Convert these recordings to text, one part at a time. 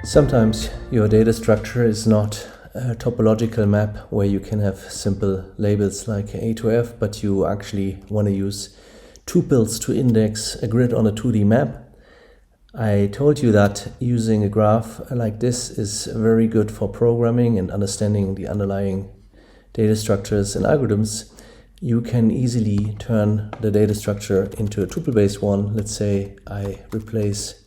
Sometimes your data structure is not a topological map where you can have simple labels like A to F, but you actually want to use tuples to index a grid on a 2D map. I told you that using a graph like this is very good for programming and understanding the underlying data structures and algorithms. You can easily turn the data structure into a tuple-based one. Let's say I replace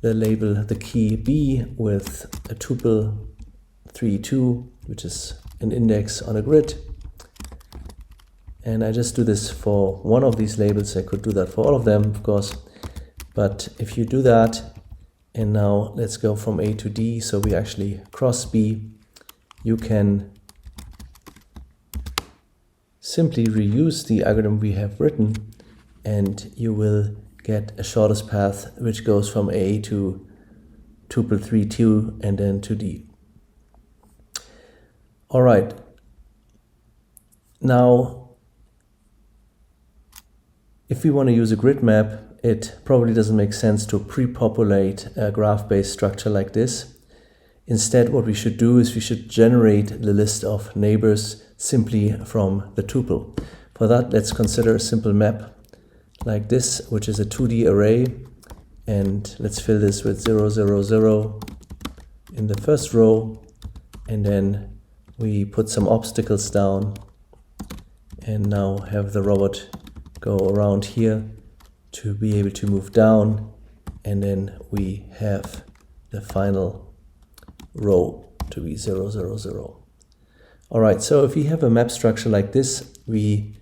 the label, the key B, with a tuple III.2, which is an index on a grid. And I just do this for one of these labels. I could do that for all of them, of course. But if you do that, and now let's go from A to D, so we actually cross B, you can simply reuse the algorithm we have written, and you will get a shortest path which goes from A to tuple III.2 and then to D. All right. Now, if we want to use a grid map, it probably doesn't make sense to pre-populate a graph-based structure like this. Instead, what we should do is we should generate the list of neighbors simply from the tuple. For that, let's consider a simple map like this, which is a 2D array. And let's fill this with 0, 0, 0 in the first row. And then we put some obstacles down and now have the robot go around here to be able to move down, and then we have the final row to be 0, 0, 0. All right, so if we have a map structure like this, we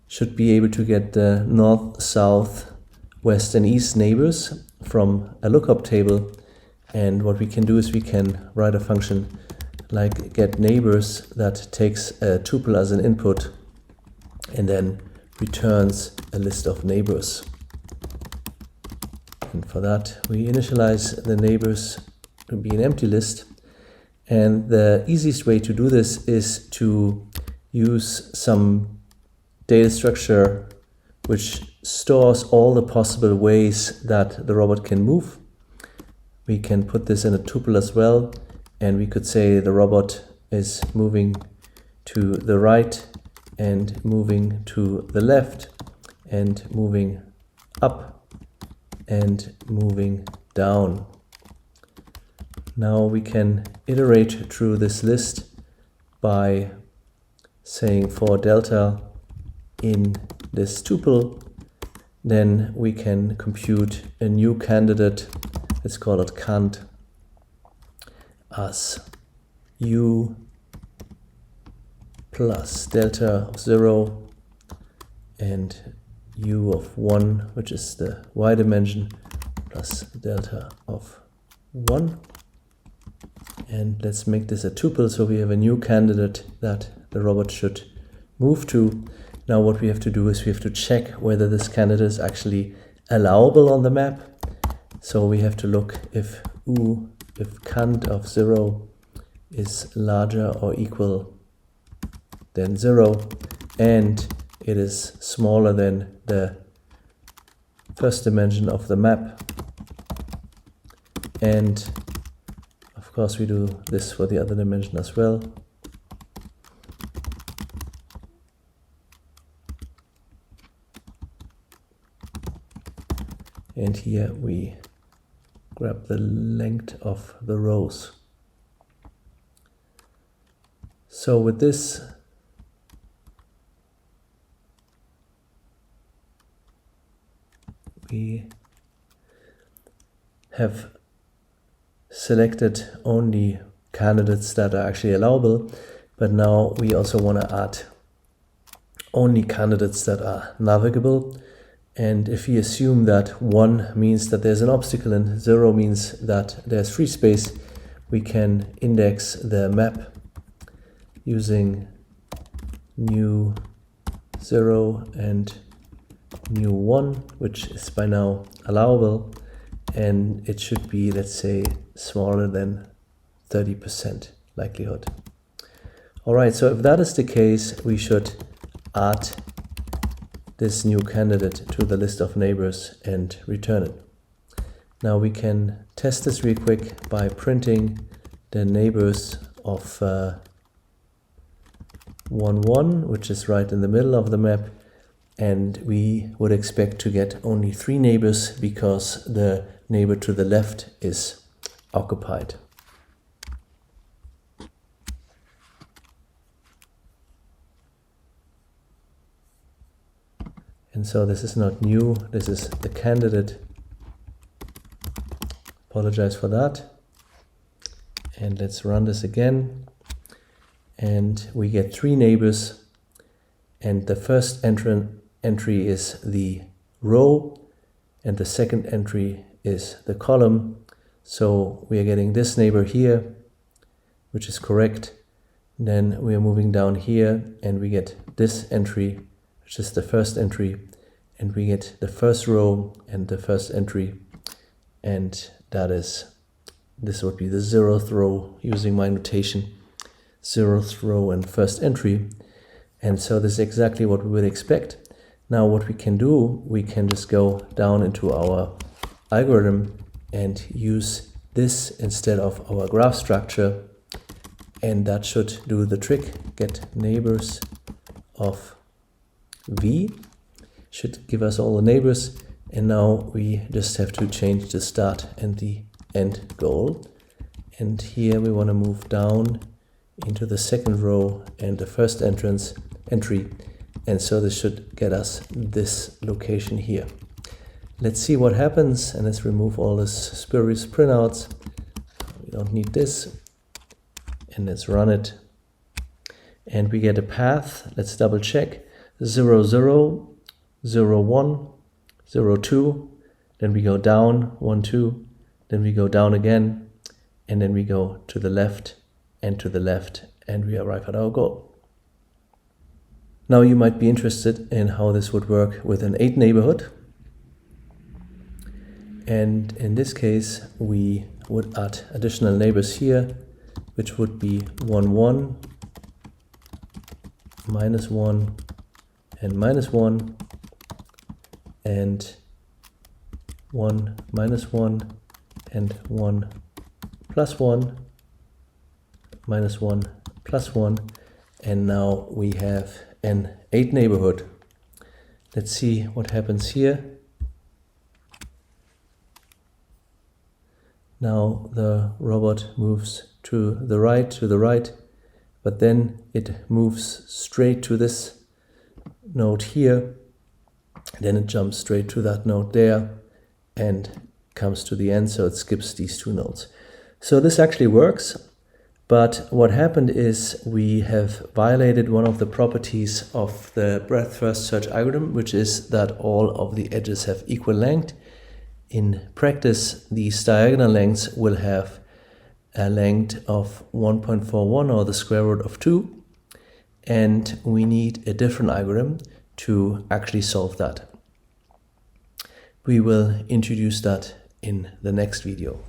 should be able to get the north, south, west, and east neighbors from a lookup table. And what we can do is we can write a function like get neighbors that takes a tuple as an input and then returns a list of neighbors. And for that, we initialize the neighbors to be an empty list. And the easiest way to do this is to use some data structure which stores all the possible ways that the robot can move. We can put this in a tuple as well, and we could say the robot is moving to the right and moving to the left and moving up and moving down. Now we can iterate through this list by saying for delta in this tuple, then we can compute a new candidate, let's call it cand, as u plus delta of 0 and u of 1, which is the y dimension, plus delta of 1. And let's make this a tuple, so we have a new candidate that the robot should move to. Now what we have to do is we have to check whether this candidate is actually allowable on the map. So we have to look if cand of 0 is larger or equal than 0, and it is smaller than the first dimension of the map. And of course we do this for the other dimension as well. And here we grab the length of the rows. So with this, we have selected only candidates that are actually allowable, but now we also want to add only candidates that are navigable. And if we assume that 1 means that there's an obstacle and 0 means that there's free space, we can index the map using new 0 and new 1, which is by now allowable, and it should be, let's say, smaller than 30% likelihood. All right, so if that is the case, we should add this new candidate to the list of neighbors and return it. Now we can test this real quick by printing the neighbors of 1, 1, which is right in the middle of the map. And we would expect to get only 3 neighbors because the neighbor to the left is occupied. And so this is not new, this is the candidate. Apologize for that. And let's run this again. And we get 3 neighbors. And the first entry is the row, and the second entry is the column. So we are getting this neighbor here, which is correct. Then we are moving down here, and we get this entry, which is the first entry, and we get the first row and the first entry, and this would be the 0th row using my notation, 0th row and first entry. And so this is exactly what we would expect. Now what we can do, we can just go down into our algorithm and use this instead of our graph structure, and that should do the trick. Get neighbors of V should give us all the neighbors, and now we just have to change the start and the end goal. And here we want to move down into the second row and the first entry, and so this should get us this location here. Let's see what happens, and let's remove all this spurious printouts. We don't need this, and let's run it, and we get a path. Let's double check. 0, 0, 0, 1, 0, 2, then we go down 1, 2, then we go down again, and then we go to the left and to the left, and we arrive at our goal. Now you might be interested in how this would work with an 8 neighborhood. And in this case, we would add additional neighbors here, which would be 1, 1, minus 1, and minus 1, and 1, minus 1, and 1, plus 1, minus 1, plus 1, and now we have an 8 neighborhood. Let's see what happens here. Now the robot moves to the right, but then it moves straight to this node here, then it jumps straight to that node there and comes to the end, so it skips these 2 nodes. So this actually works, but what happened is we have violated one of the properties of the breadth first search algorithm, which is that all of the edges have equal length. In practice, these diagonal lengths will have a length of 1.41 or the square root of 2, and we need a different algorithm to actually solve that. We will introduce that in the next video.